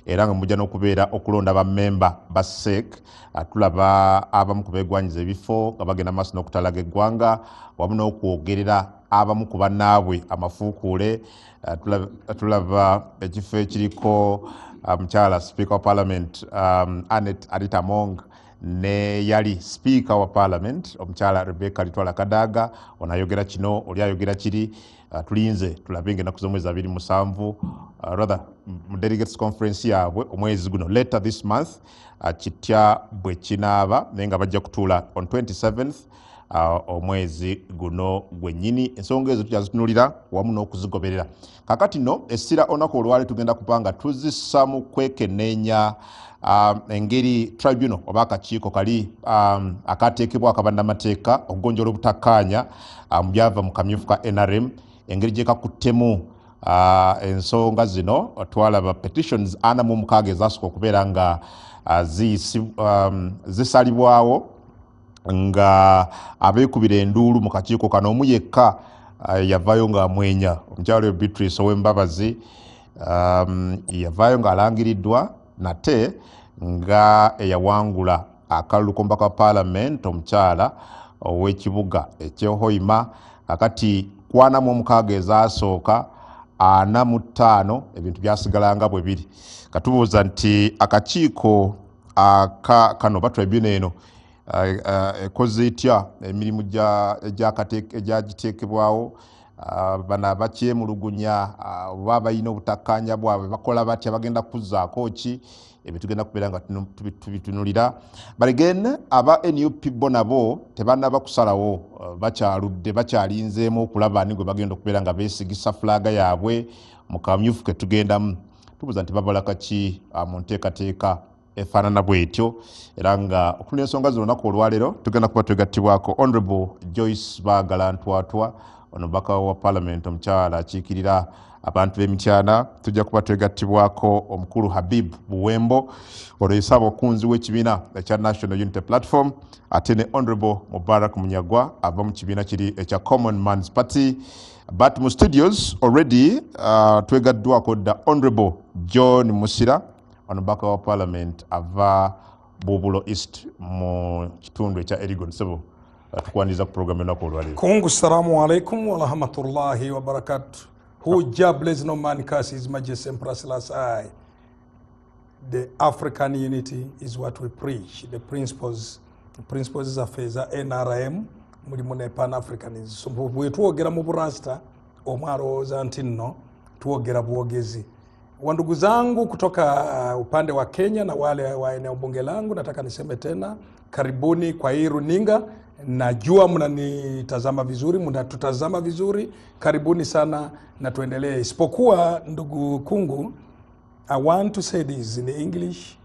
era nga mujja n'okubeera okulonda bammemba ba SEC. Tulaba abamu ku beegwanyiza ebifo nga bagenda maaso n'okutalaga eggwanga wamu n'okwogerera abamu ku bannaabwe amafuukuule. Tulaba ekifo ekiriko mukyala Speaker wa Parliament Annette Anita Among ne yali Speaker wa Parliament omukyala Rebecca Litwala Kadaga. Ono ayogera kino oli ayogera kiri. Tulinze tulabe ng'ennaku z'omwezi 27 rather mu delegates conference yaabwe omwezi guno later this month kitya bwe kinaaba naye nga bajja kutuula on 27th omwezi guno gwennyini. Ensonga ezo tujazitunulira wamu n'okuzigoberera. Kakati no essira olunaku olwali tugenda kupanga tuzissa mu kwekenneenya engeri tribunal oba akakiiko kali akateekebwako bannamateeka okugonjoola obutakkaanya mu byava mu kamyufu ka NRM engeri gye kakuttemu ensonga zino. Twalaba petitions 46 ezasooka okubeera nga zisalibwawo nga abeekubira enduulu mu kakiiko kano omu yekka yavaayo ng'amwenya omukyalo Beatrice ow'Embabazi yavaayo ng'alangiriddwa nate nga eyawangula akalulu k'omubaka wa Parliament omukyala ow'ekibuga eky'Hoima. Kakati 46 ezaasooka 45 ebintu byasigalanga bwe biri. Katubuuza nti akakiiko kano oba tribunal eno ekoze etya emirimu egyagiteekebwawo, bano abakyemulugunya oba abalina obutakkaanya bwabwe bakola batya, bagenda kuzzaako ki? Ebyo tugenda kubeera nga tubitunulira. But again aba NUP bo nabo tebannaba kusalawo, bakyaludde bakyalinzeemu okulaba ani gwe bagenda okubeera nga beesigisa fulaga yaabwe mu kamyufu ke tugendamu. Tubuuza nti babalaka ki mu nteekateeka efaanana bw'etyo, era nga okulina ensonga zino olunaku olwaleero tugenda kuba twegattibwako Honorable Joyce Baagala Ntwatwa, ono mubaka wa Parliament omukyala akiikirira abantu b'Emityana. Tujja kuba twegattibwako omukulu Habib Buwembo, ono ye ssaabakunzi w'ekibiina ekya National Unity Platform, ate ne Honorable Mubarak Munyagwa ava mu kibiina kiri ekya Common Man's Party. But mu studios already twegaddwako dda Honorable John Musira, ono mubaka wa Parliament ava Bubulo East mu kitundu ekya Erigon. Sebo tukwaniriza ku program enonaku olwaleero. Kungu, assalamu alaikum wa rahmatullahi wa barakatuh. Who bless no man curse His Majesty Emperor Selassie. The African unity is what we preach. The principles of NRM mulimu ne Pan-Africanism. So bwe tuwogera mu burasta omwalowooza nti nno tuwogera buwogezi. Wandugu zangu kutoka upande wa Kenya na wale wa eneo bunge langu, nataka niseme tena karibuni kwa hii runinga. Najua mnanitazama vizuri, mnatutazama vizuri. Karibuni sana na tuendelee. Isipokuwa ndugu Kungu, I want to say this in English,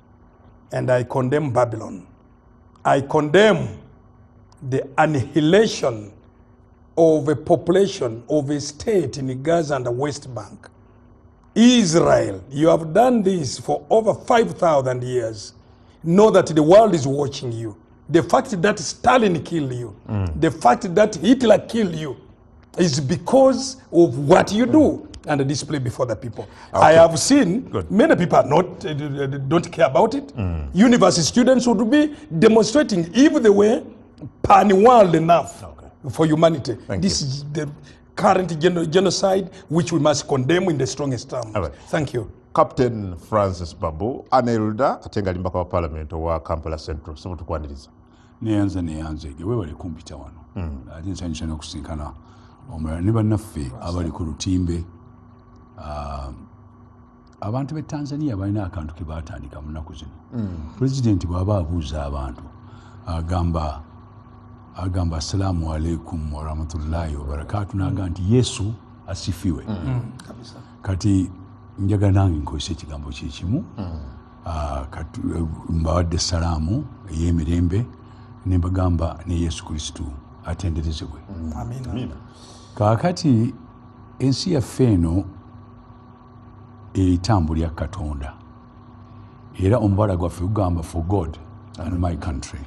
and I condemn Babylon. I condemn the annihilation of a population of a state in Gaza and the West Bank. Israel, you have done this for over 5,000 years. Know that the world is watching you. The fact that Stalin killed you, the fact that Hitler killed you, is because of what you do and display before the people. Okay. I have seen many people don't care about it. University students would be demonstrating if they were pan-world enough for humanity. This is the current genocide which we must condemn in the strongest terms. Thank you. Captain Francis Babu, Anelda, atenga limbaka wa Parliament wa Kampala Central. Somo tukwaniriza. Neyanza gewe wali kumpita wano. Ati nsanyisha n'okusinkana omulala ne bannaffe abali ku lutimbe. Abantu b'e Tanzania balina akantu ke baatandika mu nnaku zino. President bw'aba abuuza abantu agamba assalamu alaikum wa rahmatullahi wa barakatuh, n'agamba nti Yesu asifiwe. Kati njaga nange nkozesa ekigambo kyekimu, mbawadde salaamu ey'emirembe ne mbagamba ne Yesu Kristo atenderezebwe. Amina. Kaakati ensi yaffe eno etambulya Katonda, era omubala gwaffe gugamba for God and my country.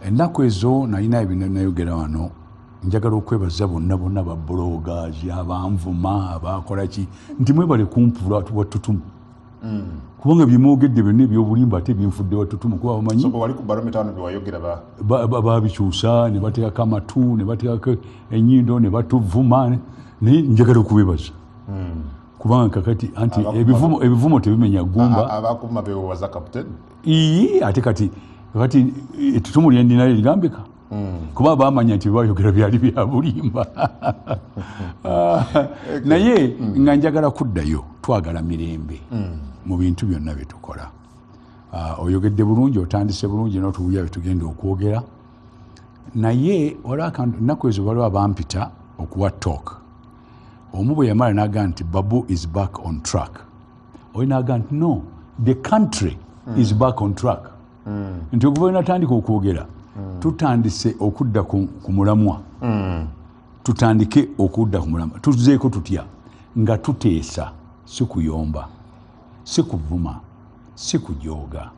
Ennaku ezo nalina ebintu nayogera wano, njagala okwebaza bonna ba bloggers, abanvuma, abakola ki, nti mwebale kumpula wattutumu. kubanga byemwogedde byonna ebyobulimba ate byenfudde watutumu kuba bamanyi so wali ku barometer wano byewayogera babikyusa ne bateekako amatu ne bateekako ennyindo ne batuvuma naye njagala okubebaza kubanga kakati anti ebivumo tebimenya ggumba abakuma bewewaza kapiteni ate kati ettutumu lyendinayo ligambika kuba bamanya nti bayogera byali bya bulimba naye nga njagala kuddayo twagala mirembe mu bintu byonna bye tukola oyogedde bulungi otandise bulungi n'otuwulira bye tugenda okwogera naye ennaku ezo waliwo abampita okuwa talk omu bwe yamala n'aga nti Babu is back on track oyo n'aga nti no the country is back on track nti okuva wenatandika okwogera tutandise okudda ku mulamwa tutandike okudda ku mulamwa tuzeeko tutya nga tuteesa si kuyomba si kuvuma si kujooga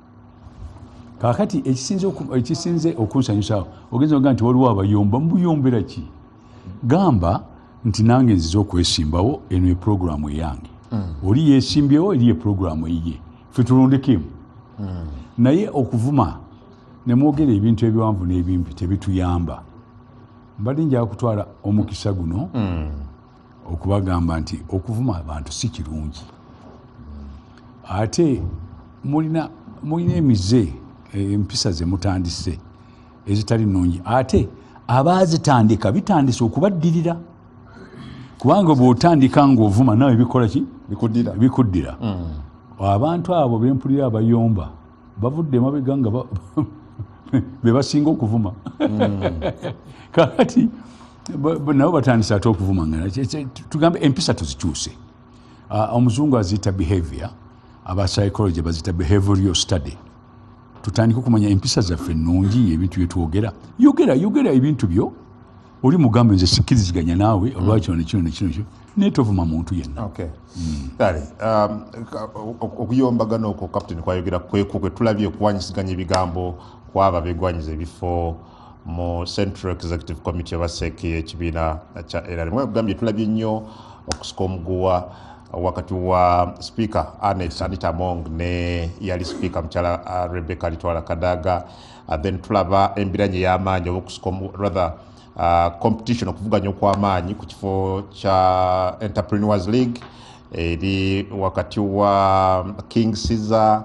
kaakati ekisinze okunsanyusa ogenza oga nti waliwo abayomba mubuyombera ki gamba nti nange nzize okwesimbawo eno epuroguramu eyange oli yesimbyewo eri epuroguramu eyiye fe tulondekemu naye okuvuma nemwogera ebintu ebiwanvu n'ebimpi tebituyamba mbadde njala kutwala omukisa guno okubagamba nti okuvuma abantu si kirungi ate mulina emize empisa ze mutandise ezitali nnungi ate abaazitandika bitandise okubaddirira kubanga bw'otandika ng'ovuma nawe bikola ki bikuddira abantu abo bempulira abayomba bavudde mabega nga be basinga okuvuma kakati nabo batandise ate okuvuma tugambe empisa tuzikyuse omuzungu aziyita behavior abapsychology baziyita behavioral study tutandika okumanya empisa zaffe ennungi ebintu byetwogera yogera ebintu byo oli mugambe nze sikkiriziganya naawe olwakino nekino naye tovuma muntu yenna okuyombagana okwo kapiteni kwayogera kwekwo kwe tulabye okuwanyisiganya ebigambo kwaba begwanyiza ebifo mu Central Executive Committee abaseke ekibiina kya NRM ogambye tulabye nnyo okusika omuguwa wakati wa speaker Anita Among ne yali speaker mukyala Rebecca Litwala Kadaga then tulaba embiranye y'amaanyi okusika rather competition okuvuganya okw'amaanyi ku kifo kya Entrepreneurs League eri wakati wa King Caesar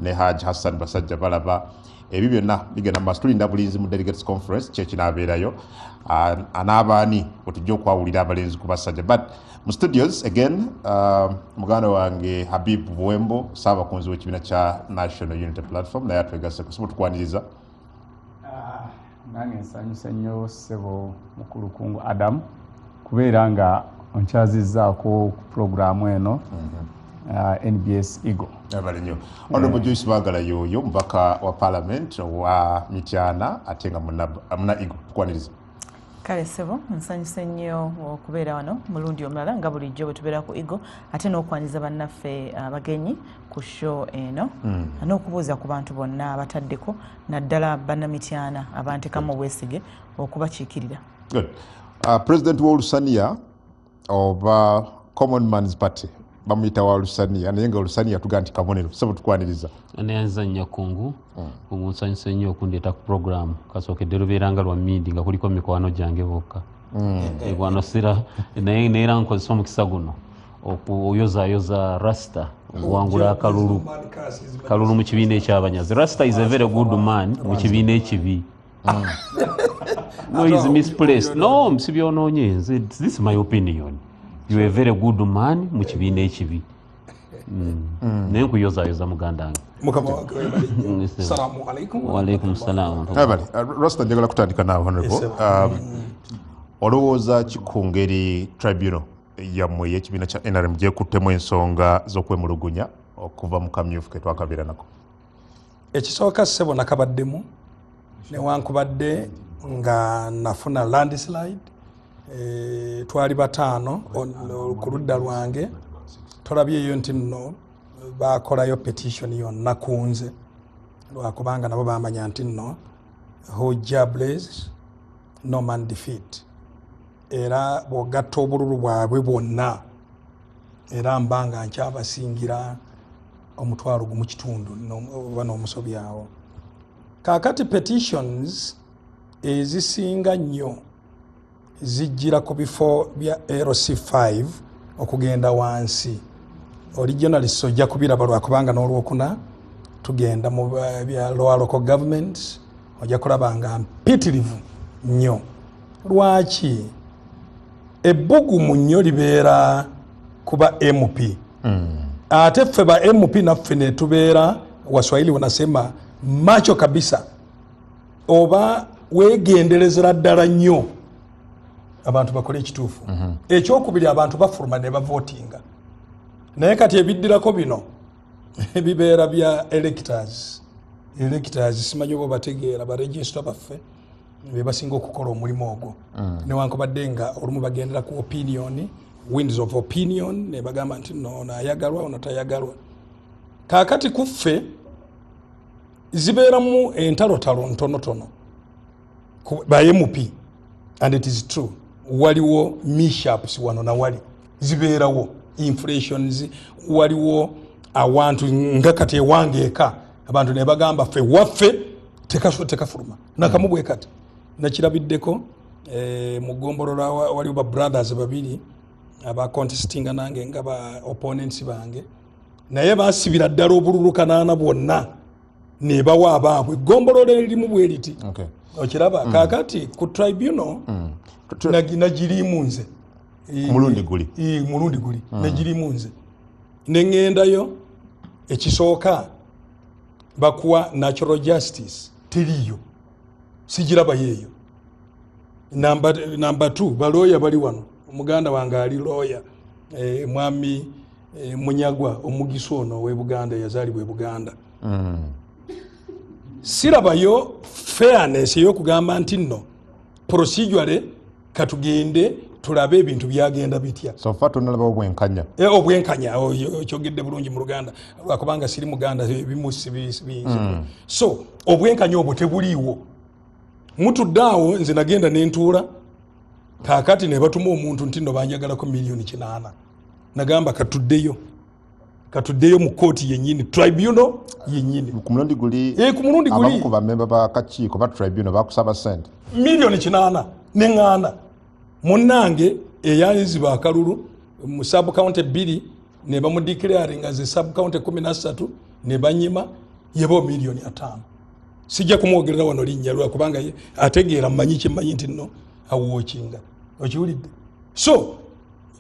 ne Haji Hassan Basajja balaba ebyo byonna bigenda maaso tulinda bulinzi mu Delegates Conference kyekinabeerayo anaabani otujja okwawulira abalenzi ku basajja but mu studios again muganda wange Habib Buwembo saabakunzi w'ekibiina kya National Unity Platform naye atwegase kusobola tukwaniriza nange nsanyusa nnyo ssebo mukulukungu Adam kubeera nga onkyazizzaako ku puroguramu eno NBS Eagle. Abalinyo. Honorable Joyce Bagala yoyo mubaka wa Parliament wa Mityana ate nga muna Eagle tukwaniriza. Kale ssebo nsanyuse nnyo okubeera wano mulundi omulala nga bulijjo bwe tubeera ku Eagle ate n'okwaniza bannaffe abagenyi ku show eno n'okubuuza ku bantu bonna abataddeko naddala bannamityana abantekamu obwesige okubakiikirira. Good. President w'Olusaniya oba Common Man's Party bamuyita wa Lusaniya naye nga Lusaniya tugaa nti kabonero ssebo tukwaniriza. Neyanza nnyo kungu nsanyuse nnyo okundeeta ku programu kasookedde lubeeranga lwa mindi nga kuliko mikwano gyange bokka mikwano sira naye era nkozesa omukisa guno okuyozaayoza Rasta okuwangula kalulu mu kibiina ekyabanyazi. Rasta is a very good man mu kibiina ekibi. No, he's misplaced. No, msibyonoonye nze, this is my opinion. You are a very good man mu kibiina ekibi. Naye nkuyozaayoza muganda wange. Assalamu alaikum. Wa alaikum salaam. Rasta njagala kutandika naawe honorable. Olowooza ki ku ngeri tribunal yammwe y'ekibiina kya NRM gyekuttemu ensonga z'okwemulugunya okuva mu kamyufu ke twakabeera nako? Ekisooka ssebo nakabaddemu newankubadde nga nafuna landslide twali bataano ku ludda lwange tolabyeyo nti nno bakolayo petition yonna kunze lwakubanga nabo bamanya nti nno Hujja Blaze no man defeat era bw'ogatta obululu bwabwe bwonna era mbanga nkyabasingira omutwalo gumu kitundu oba n'omusobi awo. Kaakati petitions ezisinga nnyo zijjira ku bifo bya LC5 okugenda wansi. Originalists ojja kubiraba lwakubanga n'olwokuna tugenda mu bya lower local government ojja kulaba nga mpitirivu nnyo. Lwaki? Ebbugumu nnyo libeera kuba MP. Ate ffe ba MP naffe ne tubeera, Waswahili wanasema macho kabisa, oba wegenderezera ddala nnyo abantu bakole ekituufu. Ekyokubiri abantu bafuluma ne bavotinga. Naye kati ebiddirako bino bibeera bya electors. Electors simanyi oba bategeera baregisita baffe be basinga okukola omulimu ogwo. Newankubadde nga olumu bagendera ku opinion, winds of opinion, ne bagamba nti ono ayagalwa ono tayagalwa. Kaakati kuffe zibeeramu entalotalo ntonotono ba MP, and it is true, waliwo mishaps wano na wali zibeerawo, inflations, waliwo awantu nga kati ewange eka abantu ne bagamba ffe waffe tekafuluma nakamubwe kati nakirabiddeko mu ggombolola waliwo ba brothers babiri aba contestinga nange nga ba opponents bange, naye basibira ddala obululukanaana bwonna ne bawa abaabwe ggombolola erimu bwe riti. Okiraba kaakati ku tribunal nagirimu nze mulundi guli nagirimu nze neŋŋendayo ekisooka bakuwa natural justice teriyo sijiraba yeeyo. Number 2 balooya bali wano, omuganda wange ali looya mwami Munyagwa omugisa ono we Buganda yazaalibwa e Buganda. Sirabayo fairness ey'okugamba nti nno procedure katugende tulabe ebintu byagenda bitya. So far tunalaba obwenkanya. Obwenkanya kyogedde bulungi mu Luganda lwakubanga siri Muganda bimusi bingi. So obwenkanya obwo tebuliiwo. Mutudde nze nagenda nentuula kaakati ne batuma omuntu nti nno banjagalako $8,000,000. Nagamba katuddeyo mu kooti yennyini, tribunal yennyini. Ku mulundi guli abamu ku bamemba ba kakiiko ba tribunal bakusaba ssente $8,000,000 neŋŋaana. Munnange eyayizibwa akalulu mu sub county 2 ne bamudeclaringa ze sub county 13 ne banyima yebo $5,000,000. Sijja kumwogerera wano linnya lwakubanga ategeera mmanyi kimmanyi nti nno awookinga. Okiwulidde? So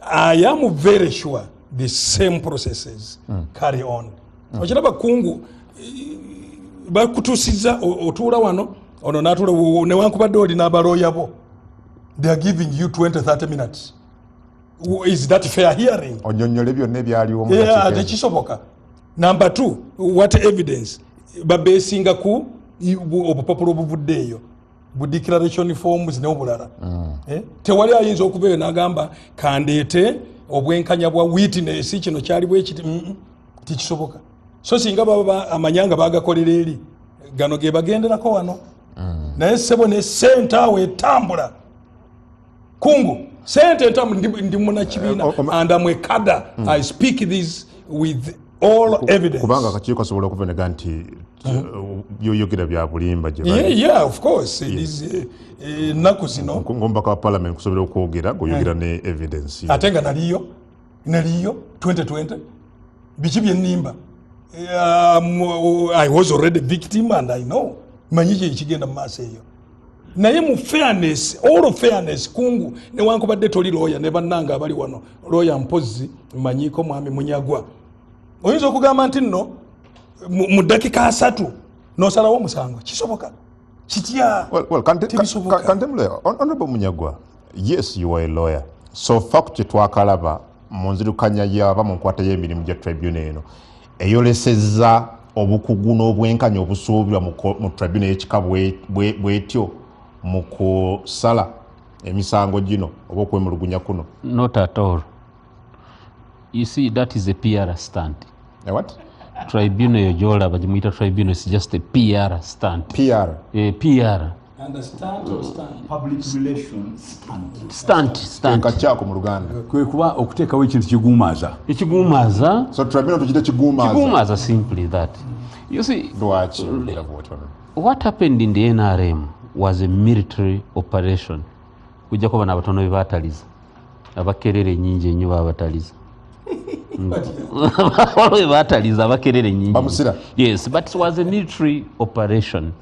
I am very sure the same processes carry on. Okiraba kungu bakutusiza otuula wano ono n'atuula newankubadde oli n'abalooya bo. They are giving you 20-30 minutes. Is that fair hearing? Onyonyole byonna ebyaliwo mu kakiiko. Tekisoboka. Number 2, what evidence? Babesinga ku obupapula obuvuddeeyo bu declaration forms n'obulala. Tewali ayinza okubeera n'agamba kandeete obwenkanya bwa witness kino kyali bwe kiti. Tekisoboka. So singa baba amanyanga bagakolera eri gano ge bagenderako wano. Naye sebo ne sente awe etambula kungu sente entambula ndi munakibiina and I'm a cadre. I speak this with all evidence. Kubanga akakiiko kasobola okuvenega nti byoyogera bya bulimba gye bali. Yeah, of course. It is ennaku zino ngombaka wa parliament kusobola okwogera goyogera ne evidence. Ate nga naliyo 2020 biki byennimba. I was already victim and I know manyi ekigenda mu maaso eyo. Naye mu fairness, all of fairness kungu newankubadde toli looya ne bannanga abali wano looya mpozi manyiko mwami Munyagwa. Oyinza okugamba nti nno mu dakika 3 n'osalawo omusango kisoboka kitya? Well, Honorable Munyagwa, yes, you are a lawyer. So fact kye twakalaba mu nzirukanya yaba mu nkwata y'emirimu gya tribunal eno eyolesezza obukugu n'obwenkanya obusuubirwa mu tribunal y'ekika bwetyo mu kusala emisango gino oba okwemulugunya kuno. Not at all. You see, that is a PR stunt. What? Tribunal gyolaba gyemuyita tribunal is just a PR stunt. PR? PR. Understand or stand? Public relations stunt kakyako mu Luganda. kwe kuba okuteekawo ekintu kiguumaaza. ekiguumaaza So tribunal tugite kiguumaaza. simply that. You see, Lwaki? what happened in the NRM was a military operation. Kujjako bano abatono be baataliza abakerere nyingi ennyo babataliza be baataliza abakerere nyingi Bamusira. Yes, but it was a military operation.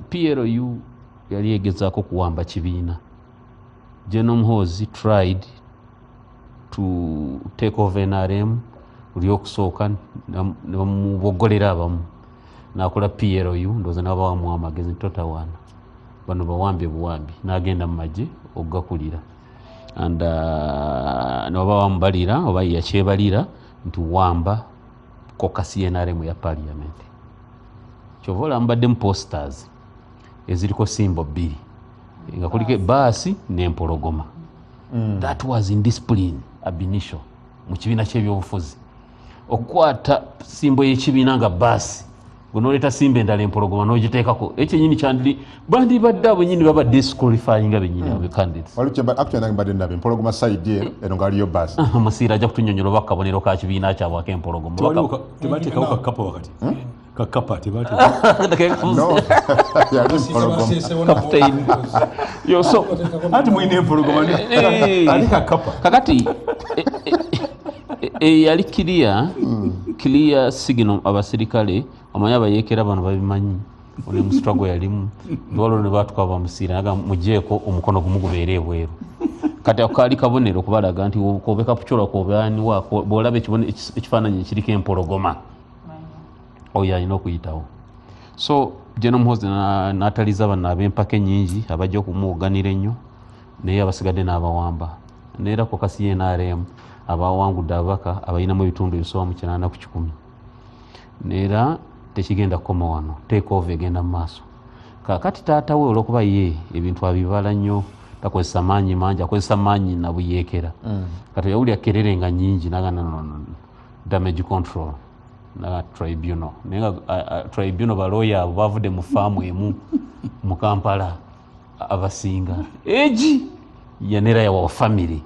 PLU yali egezaako kuwamba kibiina. General Muhoozi tried to take over NRM buli okusooka ne bamubogolera abamu n'akola PLU ndowooza n'abawamu amagezi totawaana bano bawambye buwambi n'agenda mu magye okugakulira and noba wamubalira oba yakyebalira nti wamba kokasi NRM ya parliament kyova olaba mubaddemu posters eziriko simbo bbiri nga kuliko baasi n'empologoma. That was indiscipline ab initio mu kibiina ky'ebyobufuzi okukwata simbo y'ekibiina nga baasi gonoleeta simba endala empologoma n'ogiteekako ekyenyini kyandiri bandibadde abo nyini baba disqualifyinga benyini abo candidates. Actually nange mbadde ndaba empologoma side eno ng'aliyo baasi. Musiira ajja kutunyonyola oba kabonero ka kibiina kyabwe ak'empologoma. Tebateekawo kakapa wakati kakapa tebateekawo. No, yali empologoma. Yo, so Ati mwine empologoma ali kakapa. kakati yali clear signal abasirikale amanya abayeekera bano babimanyi oli mu struggle yalimu olwo ne baatuka bamusiira naga mujeeko omukono gumu gubeere ebweru kati akaali kabonero okubalaga nti kobeka puchola kobaani wako bwolaba ekifaananyi ekiriko empologoma oyo alina okuyitawo. So General Muhoozi n'ataliza bano ab'empaka ennyingi abajja okumuwoganira ennyo naye abasigadde n'abawamba neera kokasi NRM abawangudde ababaka abayinamu ebitundu ebisoba mu 8 ku 100 neera tekigenda kukoma wano take over egenda mu maaso. Kaakati taata we olwokuba ye ebintu abibala nnyo takozesa maanyi mangi akozesa maanyi na buyeekera kati yawulira kerere nga nnyingi nagana damage control na tribunal naye nga tribunal balooya abo bavudde mu faamu emu mu Kampala abasinga egi yanera yawa family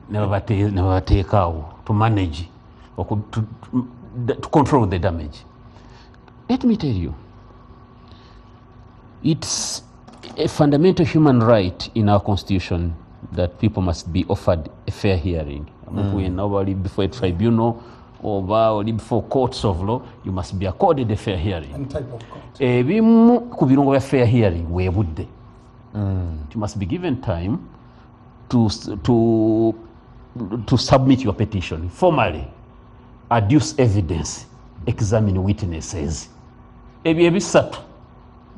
ne babateekaawo to manage to control the damage. Let me tell you, it's a fundamental human right in our constitution that people must be offered a fair hearing. Nobody before a tribunal or before courts of law, you must be accorded a fair hearing. And type of court. Ebimu ku birungo bya fair hearing weebudde. You must be given time to submit your petition formally, adduce evidence, examine witnesses. Ebyo ebisatu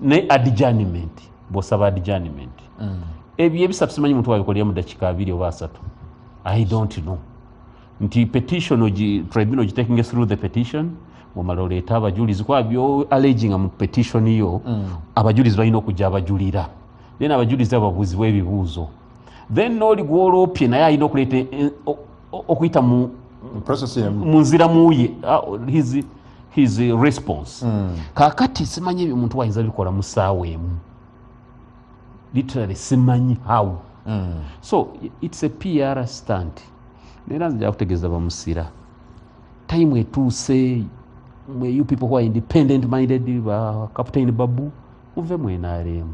ne adjournment bw'osaba adjournment. Ebyo ebisatu simanyi muntu wabikolera mu dakiika 2 oba 3. I don't know. Nti petition tribunal taking through the petition omala oleeta abajulizi kwa byo alleging mu petition yo abajulizi balina okujja abajulira then abajulizi ababuuzibwa ebibuuzo then n'oli gw'olopye naye alina okuleeta okuyita mu nzira muye his response. Kaakati simanyi ebyo muntu wayinza bikola mu ssaawa emu literally simanyi how. So it's a PR stunt. Neera nzija kutegeeza bamusira time etuuse you people who are independent minded ba Captain Babu muve mu NRM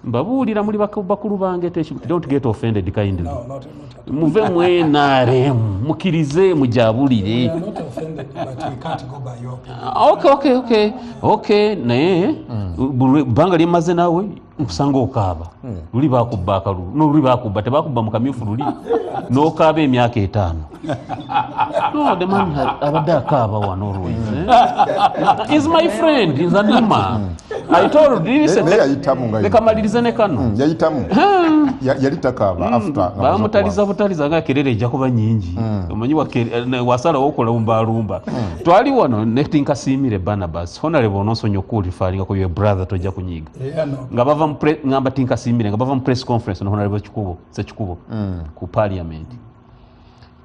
mbabuulira muli bakulu bange don't get offended kindly. No, not muve mu NRM mukirize mujabulire. We are not offended, but we can't go by your opinion. Okay naye banga limaze nawe nkusanga okaaba luli bakubba akalulu noluli bakubba tebakubba mu kamyufu luli n'okaaba emyaka 5. No, the man abadde akaaba wano always. He's my friend, he's a numa. I told you lekamalirize ne kano yayitamu yali takaaba after bamutaliza butaliza nga kerere ejja kuba nyingi omanyi wasala wokola lumbalumba twali wano Netinkasiimire Barnabas honorable onosonyo qualifying ko your brother tojja kunyiga nga bava ngamba Tinkasiimire nga bava mu press conference no honorable Sekikubo ku parliament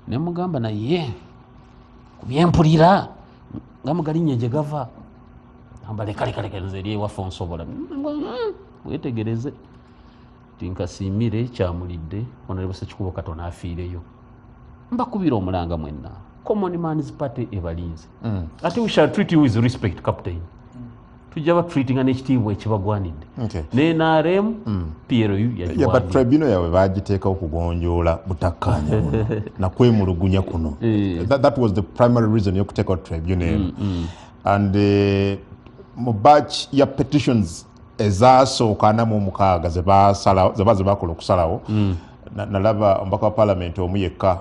ne mugamba naye kubyempulira nga mugalinye gye gava amba leka nze eri ewaffe onsobola wetegereze tinkasiimire kyamulidde Honorable Ssekikubo Katonda afiireyo mbakubira omulanga mwenna Common Man's Party ebalinze ate we shall treat you with respect captain tujja batreatinga n'ekitiibwa ekibagwanidde ne NRM PLU yagiwa tribunal yawe bagiteekawo kugonjoola butakkaanya nakwemulugunya kuno that was the primary reason yokuteekawo tribunal and mu batch ya petitions ezasooka 46 ze bakola okusalawo nalaba omubaka wa parliament omu yekka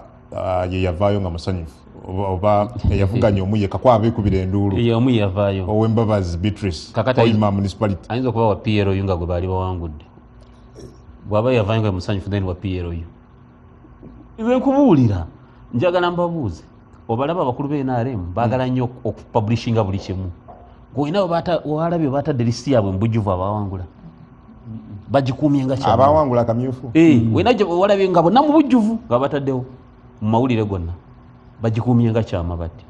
ye yavaayo nga musanyufu oba eyavuganya omu yekka kwabekubira enduulu omu yavaayo ow'embabazi Beatrice Oyima municipality ayinza okuba wa PLU nga gwe baali bawangudde bw'aba yavaayo nga musanyufu then wa PLU nze nkubuulira njagala mbabuuze obalaba abakulu b'NRM baagala nnyo okupublishinga buli kimu gwena walabye batadde lisiti yaabwe mubujjuvu abawangula bagikuumye nga kyama abawangula akamyufu wena walabye nga bonna mu bujjuvu nga bataddewo mu mawulire gonna bagikuumye nga kyama bati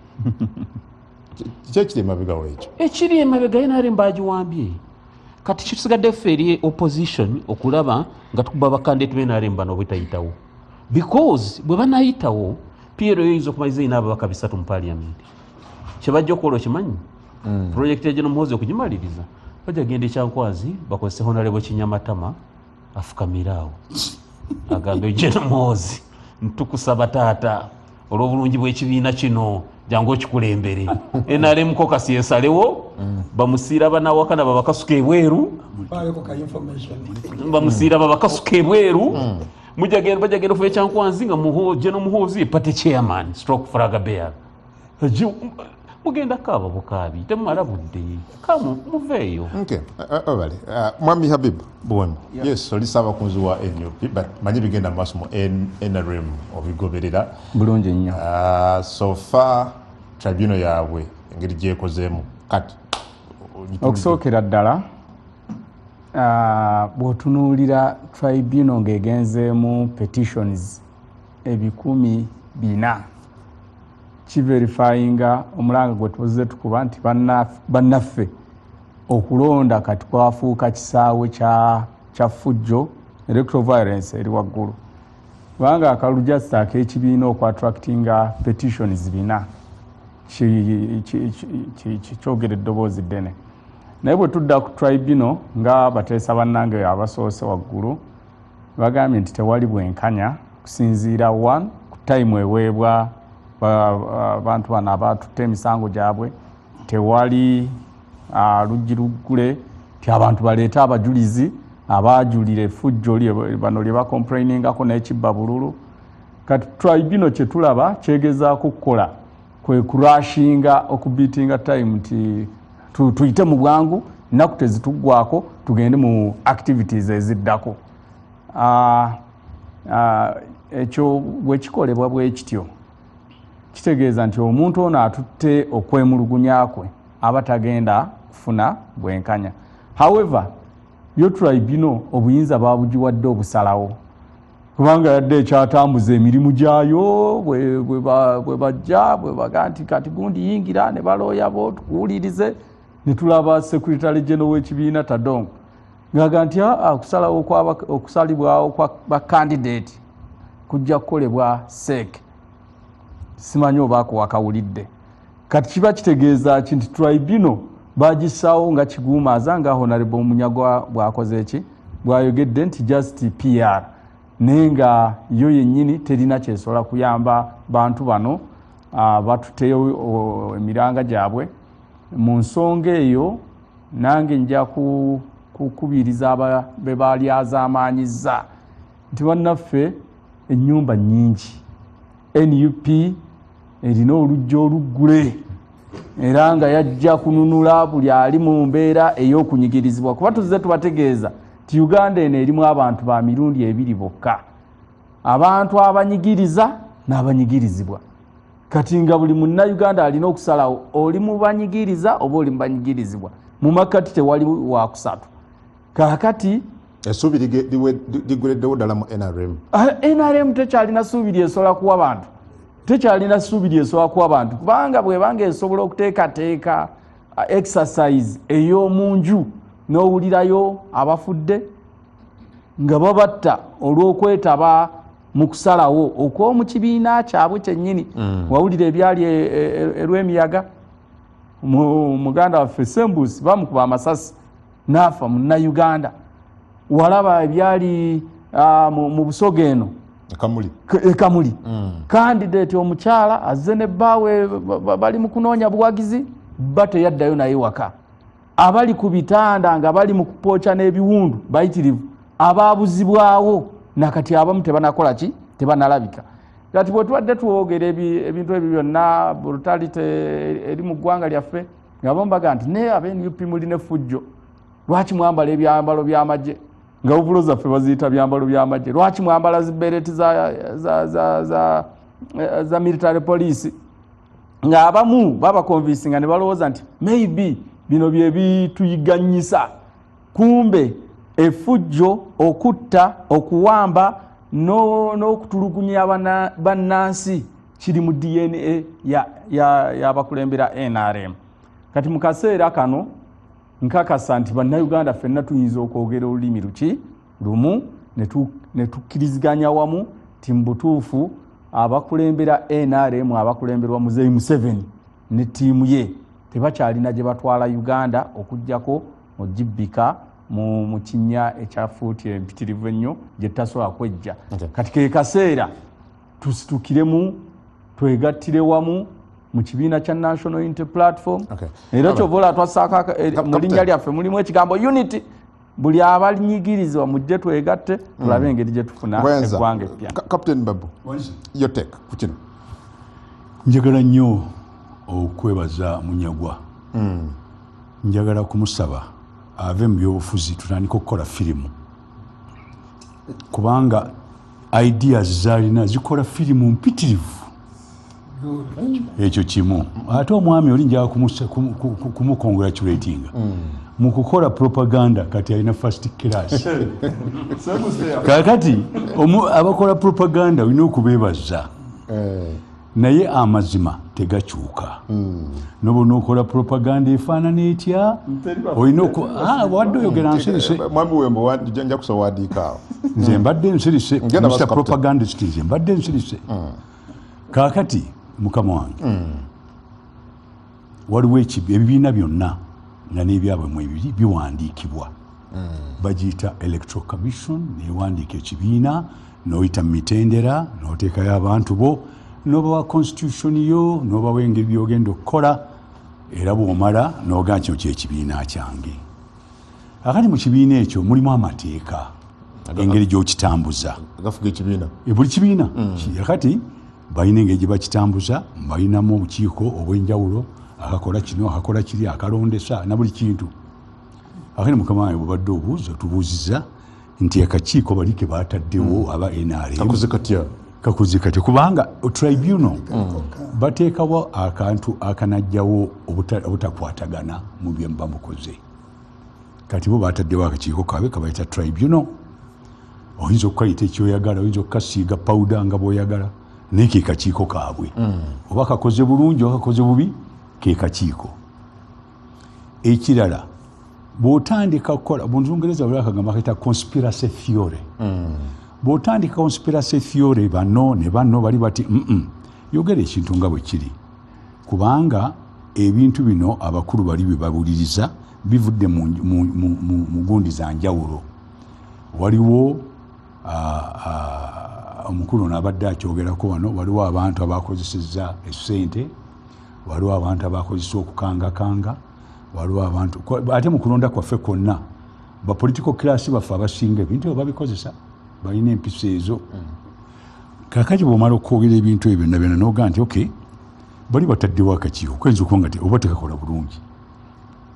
kiki ekiri emabega w'ekyo ekiri emabega NRM bagiwambye kati kisigadde ffe eri opposition okulaba nga tukuba bakandidate b'NRM bano obutayitawo because bwe banayitawo PLU eyinza okumaliza erina ababaka 3 mu parliament kyebajja okukola okimanyi project ya General Muhoozi okugimaliriza bajja genda ekyankwazi bakozese Honorable Kinyamatama afukamiraawo agambe General Muhoozi ntukusaba taata olw'obulungi bw'ekibiina kino jangu okikulembere NRM ko kasi esalewo bamusiira banawakana babakasuka ebweru bamusiira babakasuka ebweru bajagenda okuva ekyankwanzi nga General Muhoozi pate chairman stroke flag bearer mugenda kaaba bukaabi temumala budde kamu muveeyo obale Mwami Habib Buwemu yes oli Ssaabakunzi wa NUP but manyi bigenda maaso mu NRM obigoberera bulungi nnyo so far tribunal yaabwe engeri gyekozeemu kati okusookera ddala bw'otunuulira tribunal ng'egenzeemu petitions 400 kiverifyinga omulanga gwe tubuze tukuba nti bannaffe okulonda kati kwafuuka kisaawe kya ffujjo electoral violence eri waggulu kubanga akalulu just ak'ekibiina okwatractinga petitions 4 kyogera eddoboozi ddene naye bwe tudda ku tribunal nga bateesa bannange abasoose waggulu bagambye nti tewali bwenkanya kusinziira 1 ku time eweebwa abantu bano abatutte emisango gyabwe tewali luggi luggule ti abantu baleeta abajulizi abajulira effujjo bano lye bacomplainingako n'ekibba bululu kati tribunal kye tulaba kyegezaako kukola kwe kurashinga okubiitinga time nti tuyite mu bwangu nnaku tezituggwako tugende mu activities eziddako ekyo bwe kikolebwa bwe kityo kitegeeza nti omuntu ono atutte okwemulugunya kwe aba tagenda kufuna bwenkanya however yo tribunal obuyinza babugiwadde obusalawo kubanga yadde ekyatambuza emirimu gyayo bwe bajja bwe baga nti kati gundi yingira ne balooya bo tukuwulirize ne tulaba secretary general w'ekibiina Tadong ng'aga nti okusalawo okusalibwawo kwa bakandidate kujja kukolebwa seke simanyi obaako wakawulidde kati kiba kitegeeza ki nti tribunal bagisaawo nga kiguumaaza nga Honorable Munyagwa bwakoze eki bwayogedde nti just PR naye nga yo yennyini terina kyesobola kuyamba bantu bano batuteyo emiranga gyabwe mu nsonga eyo nange nja kukubiriza be balyazaamaanyizza nti bannaffe ennyumba nnyingi NUP erina olujja oluggule era nga yajja kununula buli ali mu mbeera ey'okunyigirizibwa kuba tuzze tubategeeza ti Uganda eno erimu abantu ba mirundi 2 bokka abantu abanyigiriza n'abanyigirizibwa kati nga buli munnayuganda alina okusalawo oli mu banyigiriza oba oli mu banyigirizibwa mu makkati tewali wakusatu kaakati essuubi ligwereddewo ddala mu NRM NRM tekyalina ssuubi lyesobola kuwa bantu tekyalina ssuubi lyesobola kuwa bantu kubanga bwebanga esobola okuteekateeka exercise ey'omunju n'owulirayo abafudde nga babatta olw'okwetaba mu kusalawo okw'omu kibiina kyabwe kyennyini. Wawulira ebyali erw'emiyaga muganda waffe Sembusi bamukuba amasasi n'afa munnayuganda. Walaba ebyali mu Busoga eno Kamuli candidate omukyala azze ne bbaawe bali mu kunoonya buwagizi bateyaddayo naye waka. Abali ku bitanda nga bali mu kupooca n'ebiwundu bayitirivu abaabuzibwawo nakati abamu tebanakola ki tebanalabika. Kati bwe tubadde twogera ebintu ebyo byonna brutality eri mu ggwanga lyaffe nga bambaga nti ne ab'NUP muli ne fujjo, lwaki mwambala ebyambalo by'amagye nga obulo zaffe baziyita byambalo by'amagye, lwaki mwambala zibereti za military police, nga abamu babakonvinsinga ne balowooza nti maybe bino bye bituyiganyisa. Kumbe efujjo, okutta, okuwamba n'okutulugunya bannansi kiri mu DNA y'abakulembera NRM. Kati mu kaseera kano nkakasa nti bannayuganda ffenna tuyinza okwogera olulimi lumu ne tukkiriziganya wamu ti mu butuufu abakulembera NRM abakulemberwa Muzeeyi Museveni ne ttiimu ye tebakyalina gye batwala Uganda okuggyako ogibbika mu kinnya ekyafuuti empitirivu ennyo gye tasobola kwejja. Kati ke kaseera tusitukiremu twegattire wamu mu kibiina kya National Unity Platform. Era kyovola twassaako mu linnya lyaffe mulimu ekigambo unity. Buli abalinyigirizibwa mujje twegatte tulabe engeri gye tufuna eggwanga eppya. Captain Babu, your take ku kino. Njagala nnyo okwebaza Munyagwa. Njagala kumusaba ave mu byobufuzi tutandika okukola firimu, kubanga ideas zalina zikola firimu mpitirivu. Ekyo kimu. Ate omwami oli njagala kumukongratulatinga mu kukola propaganda kati alina first class. Kakati abakola propaganda olina okubeebaza naye amazima tegakyuka. Nobona okola propaganda efaanana etya olina wadde oyogera nsirise. Mwami Wembo nja kusawandiika awo. Nze mbadde nsirise Mr. Propagandist, nze mbadde nsirise. Kakati mukama wange waliwo ebibiina byonna nga n'ebyabwe mu ebiri biwandiikibwa. Bagiyita Electoral Commission newandiika ekibiina n'oyita mu mitendera n'oteekayo abantu bo n'obawa constitution yo n'obawa engeri by'ogenda okukola era bw'omala n'ogaa kino kyekibiina kyange. Akati mu kibiina ekyo mulimu amateeka engeri gy'okitambuza. Gafuga ekibiina. Buli kibiina. Akati balina engeri gye bakitambuza, balinamu obukiiko obw'enjawulo akakola kino akakola kiri akalondesa na buli kintu. Akati mukama wange bw'obadde obuuza tubuuziza nti akakiiko bali ke baataddewo aba NRM. Kakoze katya kubanga tribunal bateekawo akantu akanajjawo obutakwatagana mu bye bamukoze. Kati bo baataddewo akakiiko kaabwe kabayita tribunal. Oyinza okukayita ekyoyagala, oyinza okukasiiga powder nga bw'oyagala, naye ke kakiiko kaabwe. Oba kakoze bulungi oba kakoze bubi, ke kakiiko. Ekirala bw'otandika kukola mu Lungereza bali akagamba kayita conspiracy theory. Bw'otandika conspiracy theory bano ne bano bali bati yogera ekintu nga bwe kiri, kubanga ebintu bino abakulu bali bye babuliriza bivudde mu gundi za njawulo. Waliwo omukulu n'abadde akyogerako wano, waliwo abantu abakozesezza essente, waliwo abantu abakozesa okukangakanga, waliwo abantu ate mu kulonda kwaffe kwonna ba political class baffe abasinga ebintu ebyo babikozesa, balina empisa ezo. Kakati bw'omala okwogera ebintu ebyo byonna n'ogaa nti okay bali bataddewo akakiiko kwenza okuba nga oba tekakola bulungi.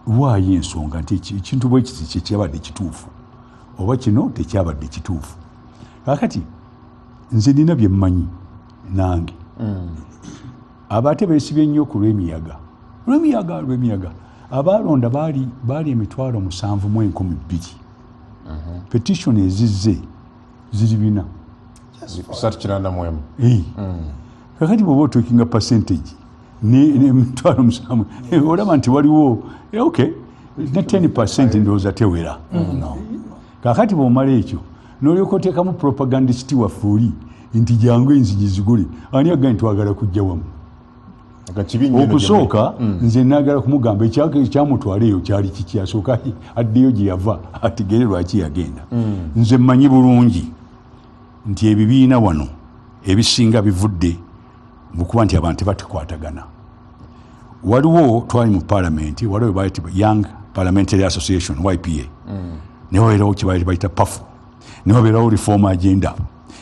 Waayo ensonga nti ekintu bwe kiti kyekyabadde kituufu oba kino tekyabadde kituufu. Kakati nze nina bye mmanyi nange. Abate beesibye nnyo ku lw'emiyaga. Abalonda baali 7,112,000. Petition ezizze ziri 4. Kakati bw'oba otuukinga percentage n'emitwalo 7 olaba nti waliwo okay ne 10% ndowooza tewera kakati bw'omala ekyo n'olyoka oteekamu propagandist waffe oli nti jangu enzigi zigule ani agaye ntwagala kujja wamu okusooka nze naagala kumugamba ekyamutwala eyo kyali kiki asooka addeyo gye yava ategere lwaki yagenda nze mmanyi bulungi nti ebibiina wano ebisinga bivudde mu kuba nti abantu tebatekwatagana waliwo twali mu palamenti waliwo bayita Young Parliamentary Association YPA ne wabeerawo kye bayita PAFU ne wabeerawo Reform Agenda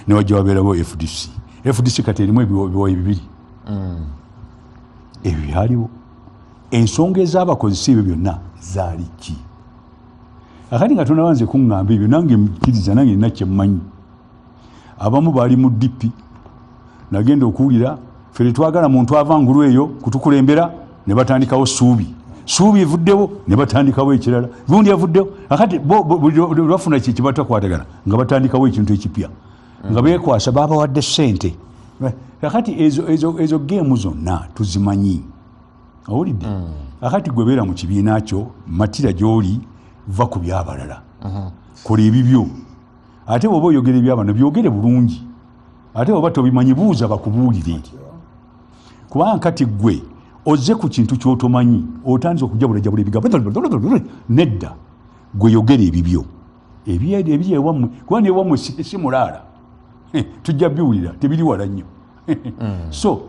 ne wajja wabeerawo FDC kati erimu ebiwoyi 2 ebyo byaliwo ensonga ez'abakozesa ebyo byonna zaali ki akati nga tonabanze kuŋŋamba ebyo nange mpitiriza nange nina kyemmanyi abamu baali mu DP nagenda okuwulira ffe tetwagala muntu avangulu eyo kutukulembera ne batandikawo suubi evuddewo ne batandikawo ekirala gundi avuddewo akati bafuna kibatakwatagana nga batandikawo ekintu ekipya nga beekwasa babawadde ssente akati ezo geemu zonna tuzimanyi owulidde akati gwe beera mu kibiina kyo matira gy'oli va ku byabalala kola ebibyo ate bw'oba oyogera ebyabano byogere bulungi ate bw'oba tobimanyi buuza bakubuulire kubanga kati gwe ozze ku kintu ky'otomanyi otandise okujabulajabula ebigambo nedda gwe yogera ebibyo ebiri ewammwe kuba newammwe si mulaala tujja biwulira tebiri wala nnyo so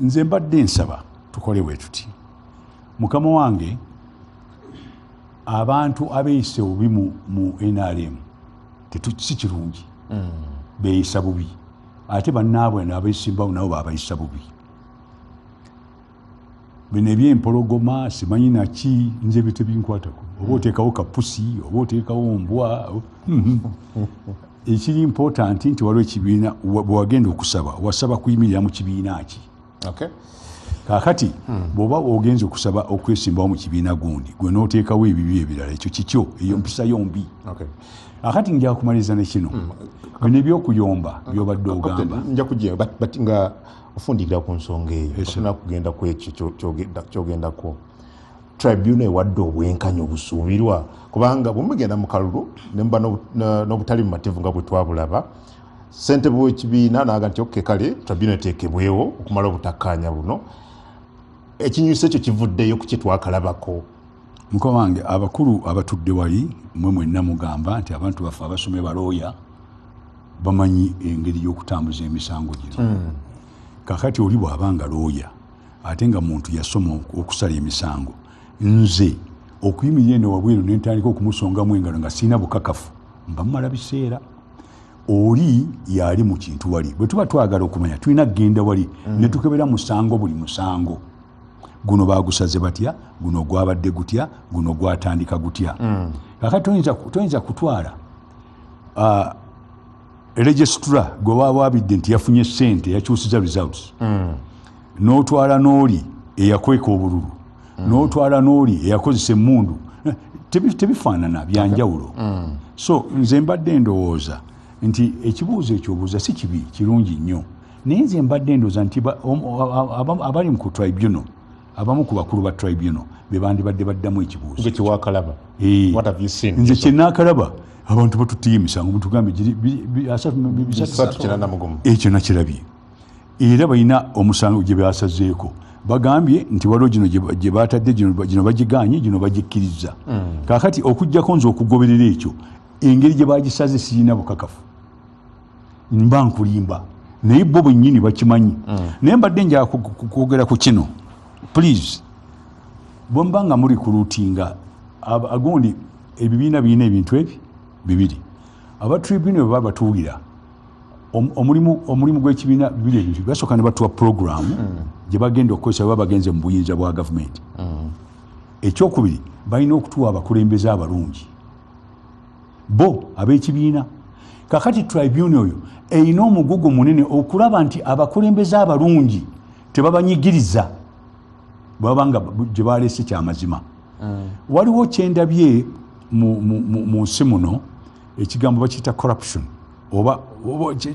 nze mbadde nsaba tukole bwe tuti mukama wange abantu abeeyise obubi mu NRM si kirungi beeyisa bubi ate bannaabwe n'abeesimbawo nabo baabayisa bubi bino ebyempologoma simanyi naki nze byo tebinkwatako oba oteekawo kapusi oba oteekawo mbwa ekiri important nti waliwo ekibiina bwewagenda okusaba wasaba kuyimirira mu kibiina ki kakati bw'oba ogenza okusaba okwesimbawo mu kibiina gundi gwe n'oteekawo ebibyo ebirala ekyo kikyo eyo mpisa yombi akati nja kumaliriza ne kino bino ebyokuyomba byobadde ogamba nja kujja nga ofundikira ku nsonga eyo ofuna kugenda ku ekyo kyogendako tribunal ewadde obwenkanya obusuubirwa kubanga bwemugenda mu kalulu nemba n'obutali bumativu nga bwe twabulaba ssentebe w'ekibiina naaga nti okke kale tribunal eteekebwewo okumala obutakkanya buno ekinyusa ekyo kivuddeyo ku kye twakalabako muka wange abakulu abatudde wali mwe mwenna mugamba nti abantu baffe abasome balooya bamanyi engeri y'okutambuza emisango gino kakati oli bw'abanga looya ate nga muntu yasoma okusala emisango nze okuyimirira eno wabweru nentandika okumusongamu engalo nga sirina bukakafu mba mumala biseera oli yali mu kintu wali bwe tuba twagala okumanya tulina kgenda wali ne tukebera musango buli musango guno bagusaze batya guno gwabadde gutya guno gwatandika gutya kakati toyinza kutwala registra gwe baba wabidde nti yafunye ssente yakyusiza results n'otwala n'oli eyakweka obululu n'otwala n'oli eyakozesa emmundu tebifaanana byanjawulo so nze mbadde ndowooza nti ekibuuzo ekyobuuza si kibi kirungi nnyo naye nze mbadde ndowooza nti abali ku tribunal abamu ku bakulu ba tribunal be bandibadde baddamu ekibuuzo nze kyenaakalaba abantu batutiye emisango mutugambe ekyo nakirabye era balina omusango gye basazeeko bagambye nti waliwo gino gye batadde gino bagiganye gino bagikkiriza kakati okujjako nze okugoberera ekyo engeri gye bagisaze sirina bukakafu mba nkulimba naye bo bwennyini bakimanyi naye mbadde njala kwogera ku kino please bwemba nga muri kulutinga agundi ebibiina birina ebintu ebi bibiri abatribunal bwe baba batuwulira omulimu gw'ekibiina bibiri ebintu basooka ne batuwa programu gye bagenda okukozesa bwe bagenze mu buyinza bwa gavumenti ekyokubiri balina okutuwa abakulembeze abalungi bo ab'ekibiina kakati tribunal oyo erina omugugu munene okulaba nti abakulembeze abalungi tebabanyigiriza bwaba nga gye baleese kyamazima waliwo kyendabye mu nsi muno ekigambo bakiyita corruption oba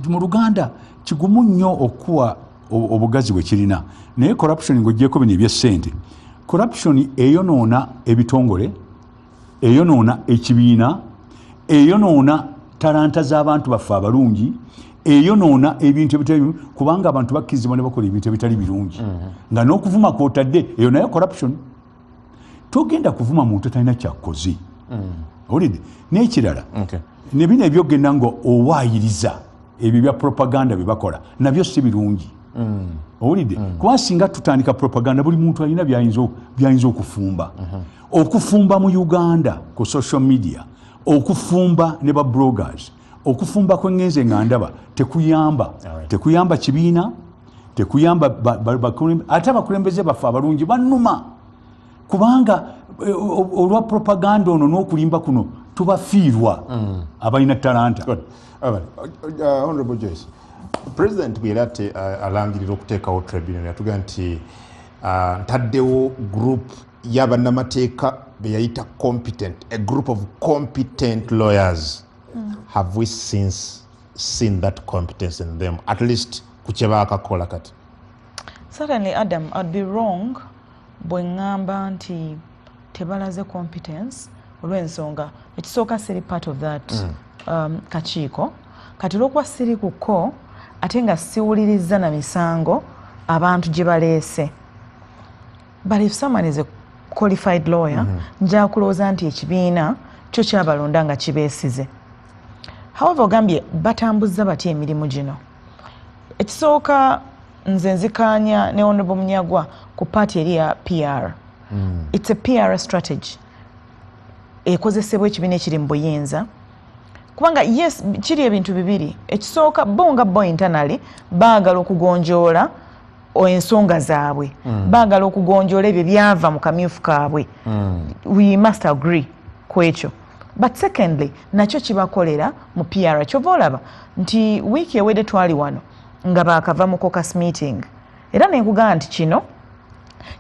mu Luganda kigumu nnyo okuwa obugazi bwe kirina naye corruption ng'oggyeko bino eby'essente corruption eyonoona ebitongole eyonoona ekibiina eyonoona talanta z'abantu baffe abalungi eyonoona ebintu ebitali kubanga abantu bakkirizibwa ne bakola ebintu ebitali birungi nga n'okuvuma kw'otadde eyo nayo corruption togenda kuvuma muntu talina kyakkoze owulidde n'ekirala ne bino ebyogenda nga owaayiriza ebyo bya propaganda bye bakola nabyo si birungi owulidde kuba singa tutandika propaganda buli muntu alina byayinza okufumba okufumba mu Uganda ku social media okufumba ne ba bloggers okufumba kwengenze nga ndaba tekuyamba kibiina tekuyamba ate abakulembeze baffe abalungi bannuma kubanga olwa propaganda ono n'okulimba kuno tubafiirwa abalina talanta. Honorable Joyce, President bwe yali alangirira okuteekawo tribunal yatugamba nti ntaddewo group y'abannamateeka be yayita competent, a group of competent lawyers. Have we since seen that competence in them, at least ku kye baakakola kati? Certainly, Adam, I'd be wrong bwe ngamba nti tebalaze competence olw'ensonga ekisooka siri part of that kakiiko kati olw'okuba siri kuko ate nga siwuliriza na misango abantu gye baleese. But if someone is a qualified lawyer nja kulowooza nti ekibiina kyo kyabalonda nga kibeesize. However, ogambye batambuza batya emirimu gino. Ekisooka nze nzikaanya ne Honorable Munyagwa ku paati eri ya PR. It's a PR strategy ekozesebwa ekibiina ekiri mu buyinza kubanga yes kiri ebintu bibiri. Ekisooka bo internally baagala okugonjoola ensonga zaabwe baagala okugonjoola ebyo byava mu kamyufu kaabwe. We must agree ku ekyo. But secondly, nakyo kibakolera mu PR. Kyova olaba nti wiiki ewedde twali wano nga baakava mu caucus meeting. Era nenkugamba nti kino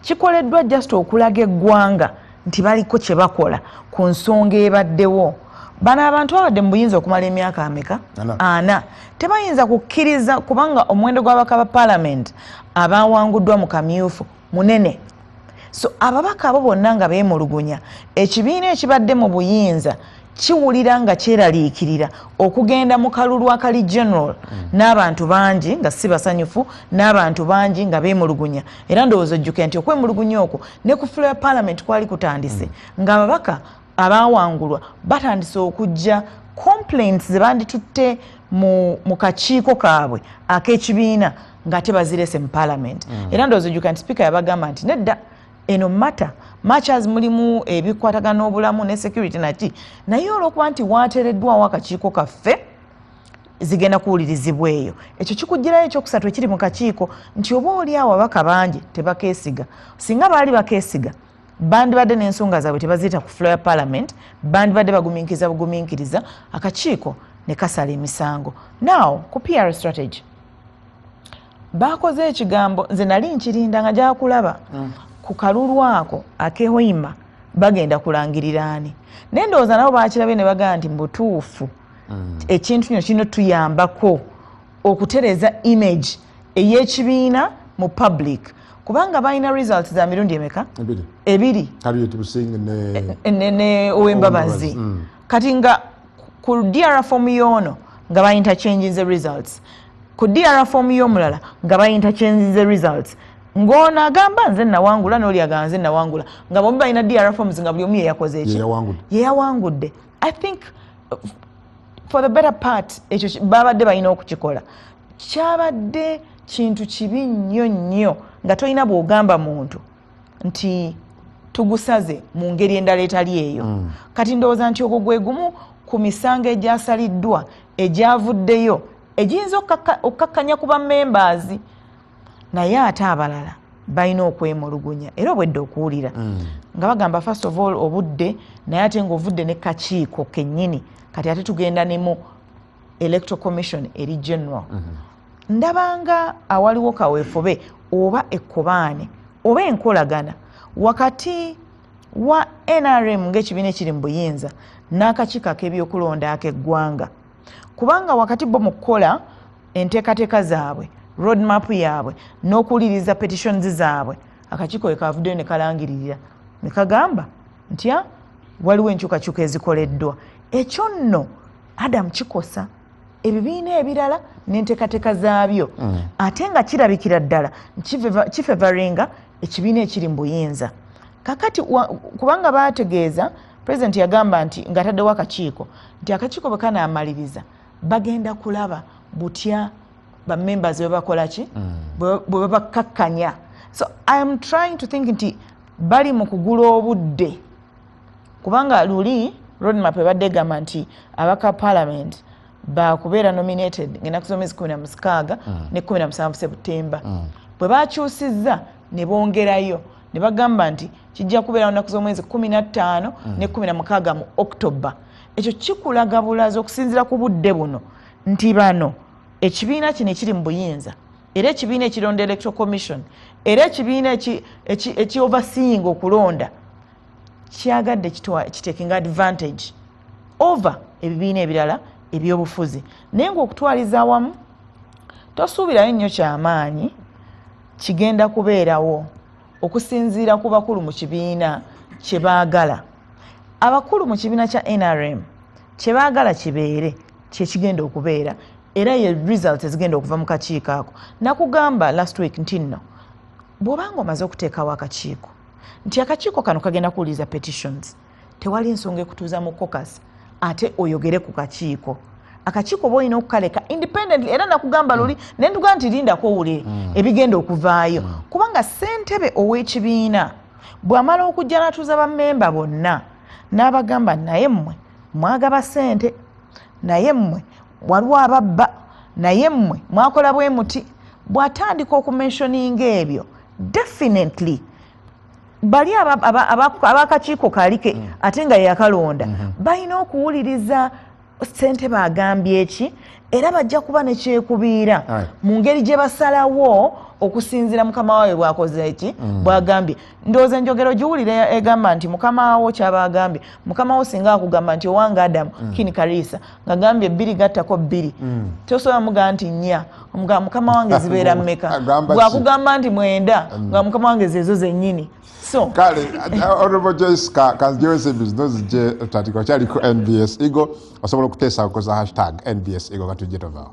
kikoleddwa just okulaga eggwanga nti baliko kye bakola ku nsonga ebaddewo. Bano abantu babadde mu buyinza okumala emyaka ameka? 4. Tebayinza kukkiriza kubanga omuwendo gw'ababaka ba Parliament abawanguddwa mu kamyufu munene. So ababaka abo bonna nga beemulugunya ekibiina ekibadde mu buyinza kiwulira nga kyeraliikirira okugenda mu kalulu akali general n'abantu bangi nga si basanyufu n'abantu bangi nga beemulugunya. Era ndowooza ojjuke nti okwemulugunya okwo ne ku floor ya Parliament kwali kutandise nga ababaka abaawangulwa batandise okujja complaints ze banditutte mu kakiiko kaabwe ak'ekibiina nga tebazirese mu Parliament. Era ndowooza ojjuke nti speaker yabagamba nti nedda eno matter much as mulimu ebikwatagana n'obulamu ne security naki naye olw'okuba nti waateereddwawo akakiiko kaffe zigenda kuwulirizibwa eyo. Ekyo kikugirayo ekyokusatu ekiri mu kakiiko nti oba oli awo ababaka bangi tebakeesiga. Singa baali bakeesiga bandibadde n'ensonga zaabwe tebaziyita ku floor ya Parliament, bandibadde bagumiikiriza akakiiko ne kasala emisango. Now ku PR strategy baakoze ekigambo nze nali nkirinda nga gyakulaba ku kalulu ako akehoima bagenda kulangirira ani. Naye ndowooza nabo baakirabye ne bagamba nti mbutuufu ekintu kino kino tuyambako okutereza image ey'ekibiina mu public kubanga balina results za mirundi emeka? 2. ne Owembabazi. Kati nga ku DR form y'ono nga ba-interchange the results, ku DR form y'omulala nga ba-interchange the results. Ng'ono agamba nze nawangula n'oli agamba nze nawangula nga bombi balina DR forms nga buli omu yeyakoze eki yeyawangudde. I think for the better part ekyo babadde balina okukikola. Kyabadde kintu kibi nnyo nga tolina bw'ogamba muntu nti tugusaze mu ngeri endala etali eyo. Kati ndowooza nti ogwo gwe gumu ku misango egyasaliddwa egyavuddeyo egiyinza okkakkanya ku bammembers. Naye ate abalala balina okwemulugunya era obwedde okuwulira nga bagamba first of all obudde naye ate ng'ovudde ne kakiiko kennyini kati ate tugenda ne mu electoral commission eri general. Ndabanga awaliwo kaweefube oba ekkobaane oba enkolagana wakati wa NRM ng'ekibiina ekiri mu buyinza n'akakiiko ak'ebyokulonda ak'eggwanga kubanga wakati bo mu kukola enteekateeka zaabwe roadmap yaabwe n'okuwuliriza petitions zaabwe akakiiko ekavuddeyo ne kalangiririra ne kagamba nti waliwo enkyukakyuka ezikoleddwa. Ekyo nno Adam kikosa ebibiina ebirala n'enteekateeka zaabyo ate nga kirabikira ddala kifevaringa ekibiina ekiri mu buyinza. Kakati kubanga baategeeza President yagamba nti ng'ataddewo akakiiko nti akakiiko bwe kanaamaliriza bagenda kulaba butya bammembers bwe bakola ki bwe babakkakkanya. So I am trying to think nti bali mu kugula obudde kubanga luli roadmap ebadde egamba nti abaka parliament bakubeera nominated ng'ennaku z'omwezi 16 ne 17 Septemba. Bwe bakyusizza ne bongerayo ne bagamba nti kijja kubeera ennaku z'omwezi 15 ne 16 mu October. Ekyo kikulaga bulazi okusinziira ku budde buno nti bano ekibiina kino ekiri mu buyinza era ekibiina ekironda Electoral Commission era ekibiina eki-overseeing okulonda kyagadde kitaking advantage over ebibiina ebirala ebyobufuzi. Naye ng'okutwaliza awamu tosuubirayo nnyo kyamaanyi kigenda kubeerawo okusinziira ku bakulu mu kibiina kye baagala. Abakulu mu kibiina kya NRM kye baagala kibeere kye kigenda okubeera era ye result ezigenda okuva mu kakiiko ako. Nakugamba last week nti nno bw'obanga omaze okuteekawo akakiiko nti akakiiko kano kagenda kuwuliriza petitions tewali nsonga ekutuuza mu caucus ate oyogere ku kakiiko. Akakiiko bw'olina okukaleka independently era nakugamba luli ne ntuga nti lindako owulire ebigenda okuvaayo kubanga ssentebe ow'ekibiina bw'amala okujja n'atuuza bammemba bonna n'abagamba naye mmwe mwagaba ssente, naye mmwe waliwo ababba, naye mmwe mwakola bwe muti. Bw'atandika okumentioninga ebyo definitely bali abakakiiko kalike ate nga yakalonda balina okuwuliriza ssentebe agambye eki era bajja kuba ne kyekubiira mu ngeri gye basalawo okusinziira mukama wawe bwakoze eki bwagambye. Ndowooza enjogero giwulire egamba nti mukama wo kyaba agambye. Mukama wo singa akugamba nti owange Adamu Kini Kalisa ng'agambye 2 gattako 2 tosobola mugamba nti 4 omugamba mukama wange zibeera mmeka. Bwakugamba nti 9 nga mukama wange zezo zennyini. So kale Honorable Joyce kanziyoze bizinozi je tatiko kyali ku NBS Eagle osobola okuteesa okoza #NBS Eagle katujje tovaawo.